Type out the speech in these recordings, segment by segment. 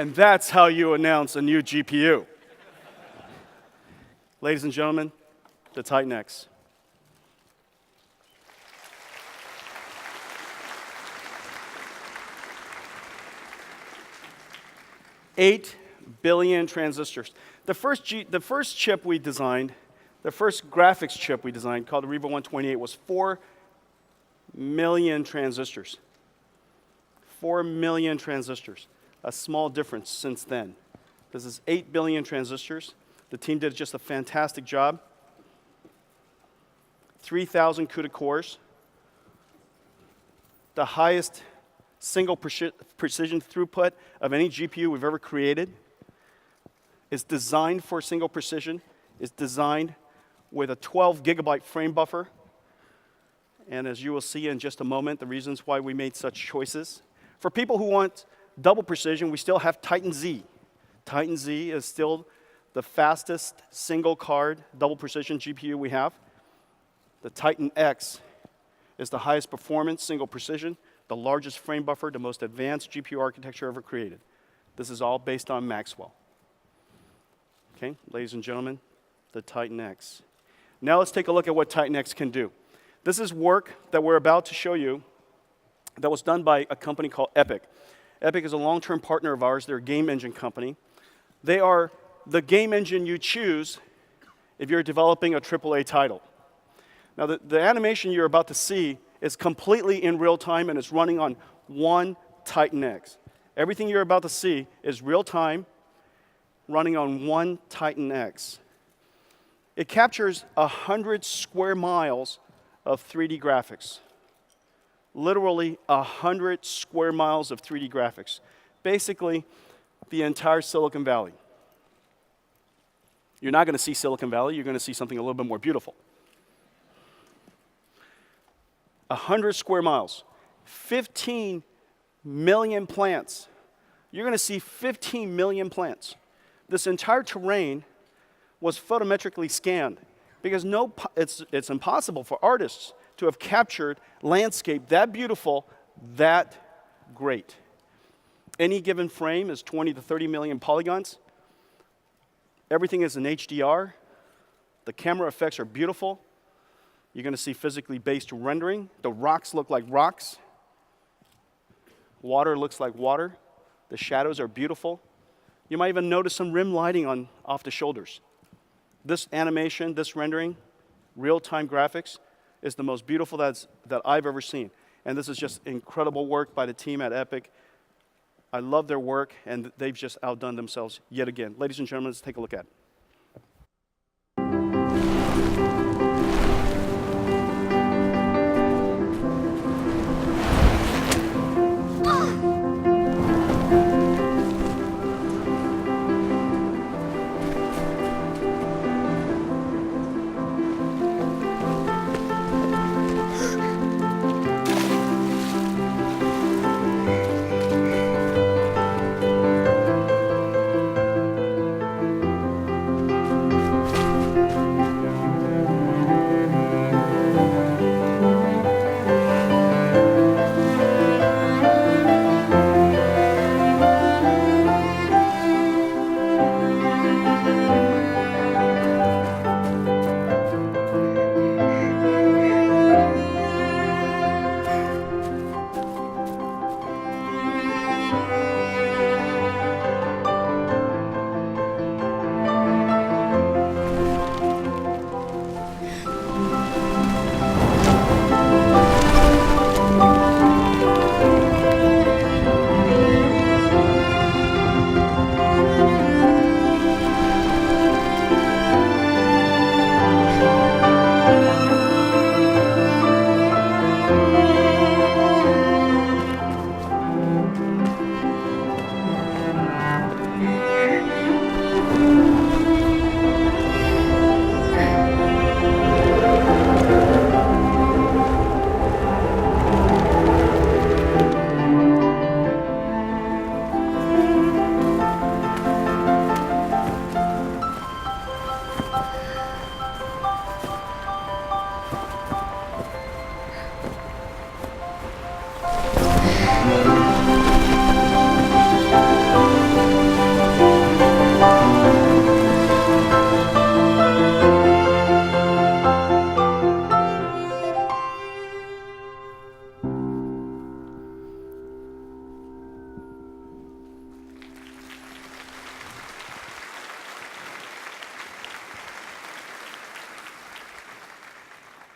And that's how you announce a new GPU. Ladies and gentlemen, the Titan X. Eight billion transistors. The first chip we designed, the first graphics chip we designed, called the Reba 128, was 4 million transistors. 4 million transistors. A small difference since then. This is 8 billion transistors. The team did just a fantastic job. 3,000 CUDA cores. The highest single precision throughput of any GPU we've ever created. It's designed for single precision. It's designed with a 12 gigabyte frame buffer. And as you will see in just a moment, the reasons why we made such choices. For people who want double precision, we still have Titan Z. Titan Z is still the fastest single card double precision GPU we have. The Titan X is the highest performance single precision, the largest frame buffer, the most advanced GPU architecture ever created. This is all based on Maxwell. Okay, ladies and gentlemen, the Titan X. Now let's take a look at what Titan X can do. This is work that we're about to show you that was done by a company called Epic. Epic is a long-term partner of ours. They're a game engine company. They are the game engine you choose if you're developing a AAA title. Now, the animation you're about to see is completely in real time, and it's running on one Titan X. Everything you're about to see is real time, running on one Titan X. It captures 100 square miles of 3D graphics. Literally 100 square miles of 3D graphics. Basically, the entire Silicon Valley. You're not going to see Silicon Valley. You're going to see something a little bit more beautiful. 100 square miles. 15 million plants. You're going to see 15 million plants. This entire terrain was photometrically scanned because it's impossible for artists to have captured landscape that beautiful, that great. Any given frame is 20 to 30 million polygons. Everything is in HDR. The camera effects are beautiful. You're going to see physically based rendering. The rocks look like rocks. Water looks like water. The shadows are beautiful. You might even notice some rim lighting off the shoulders. This animation, this rendering, real-time graphics, is the most beautiful that I've ever seen. And this is just incredible work by the team at Epic. I love their work, and they've just outdone themselves yet again. Ladies and gentlemen, let's take a look at it.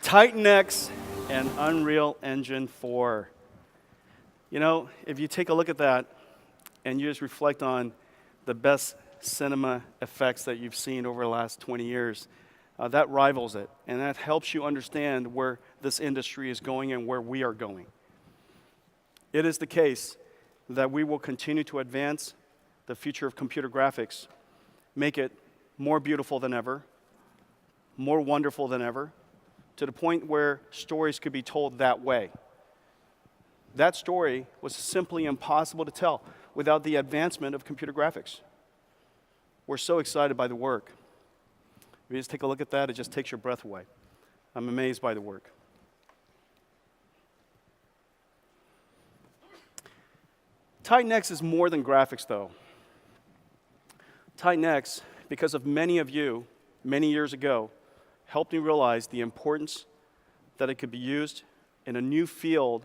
Titan X and Unreal Engine 4. You know, if you take a look at that and you just reflect on the best cinema effects that you've seen over the last 20 years, that rivals it. And that helps you understand where this industry is going and where we are going. It is the case that we will continue to advance the future of computer graphics, make it more beautiful than ever, more wonderful than ever, to the point where stories could be told that way. That story was simply impossible to tell without the advancement of computer graphics. We're so excited by the work. If you just take a look at that, it just takes your breath away. I'm amazed by the work. Titan X is more than graphics, though. Titan X, because of many of you, many years ago, helped me realize the importance that it could be used in a new field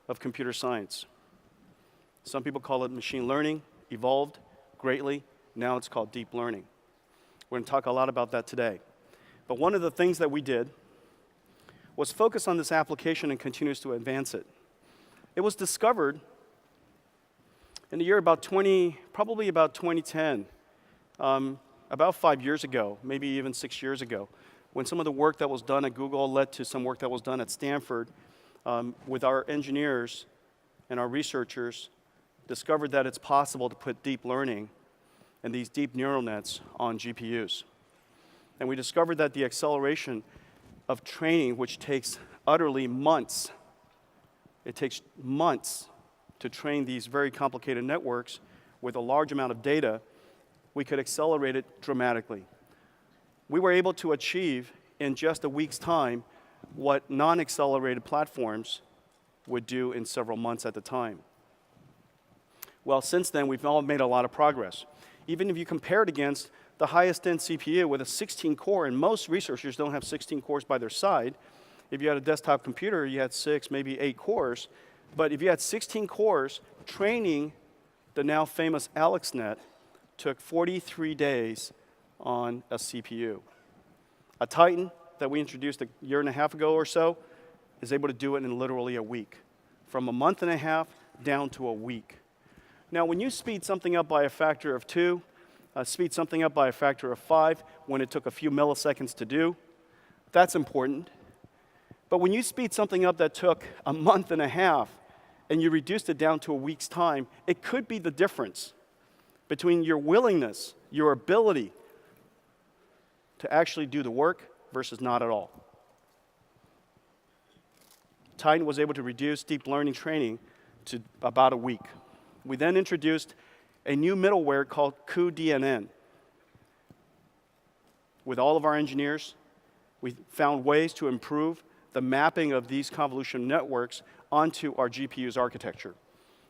of computer science. Some people call it machine learning, evolved greatly. Now it's called deep learning. We're going to talk a lot about that today. But one of the things that we did was focus on this application and continues to advance it. It was discovered in the year probably about 2010, about 5 years ago, maybe even 6 years ago, when some of the work that was done at Google led to some work that was done at Stanford with our engineers and our researchers, discovered that it's possible to put deep learning and these deep neural nets on GPUs. And we discovered that the acceleration of training, which takes utterly months, it takes months to train these very complicated networks with a large amount of data, we could accelerate it dramatically. We were able to achieve in just a week's time what non-accelerated platforms would do in several months at the time. Well, since then, we've all made a lot of progress. Even if you compare it against the highest-end CPU with a 16-core, and most researchers don't have 16 cores by their side. If you had a desktop computer, you had 6, maybe 8 cores. But if you had 16 cores, training the now famous AlexNet took 43 days on a CPU. A Titan that we introduced a year and a half ago or so is able to do it in literally a week, from a month and a half down to a week. Now, when you speed something up by a factor of 2, speed something up by a factor of 5 when it took a few milliseconds to do, that's important. But when you speed something up that took a month and a half and you reduced it down to a week's time, it could be the difference between your willingness, your ability to actually do the work versus not at all. Titan was able to reduce deep learning training to about a week. We then introduced a new middleware called cuDNN. With all of our engineers, we found ways to improve the mapping of these convolutional networks onto our GPU's architecture.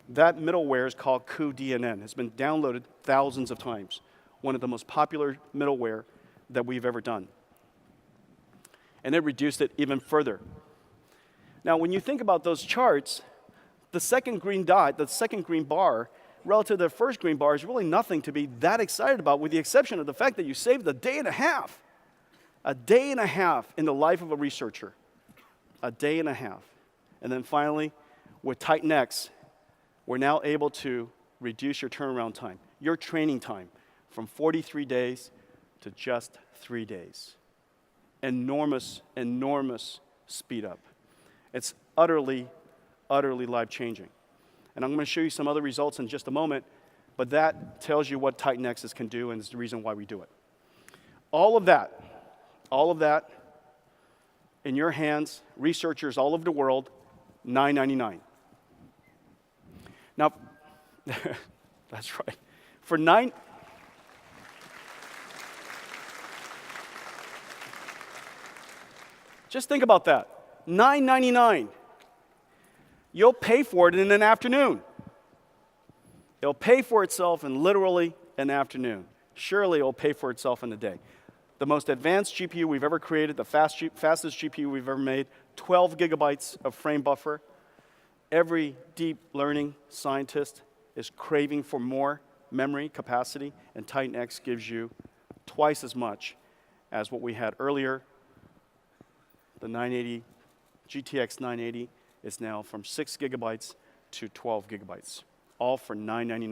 That middleware is called cuDNN. It's been downloaded thousands of times. One of the most popular middleware that we've ever done. And it reduced it even further. Now, when you think about those charts, the second green dot, the second green bar, relative to the first green bar is really nothing to be that excited about, with the exception of the fact that you saved a day and a half. A day and a half in the life of a researcher. A day and a half. And then finally, with Titan X, we're now able to reduce your turnaround time, your training time, from 43 days to just 3 days. Enormous, enormous speed up. It's utterly life-changing. And I'm going to show you some other results in just a moment, but that tells you what Titan X's can do, and is the reason why we do it. All of that in your hands, researchers all over the world, $9.99. Now, that's right. For just think about that. $9.99. You'll pay for it in an afternoon. It'll pay for itself in literally an afternoon. Surely it'll pay for itself in a day. The most advanced GPU we've ever created, the fastest GPU we've ever made, 12 gigabytes of frame buffer. Every deep learning scientist is craving for more memory capacity, and Titan X gives you twice as much as what we had earlier, the 980, GTX 980 is now from 6 gigabytes to 12 gigabytes, all for $999.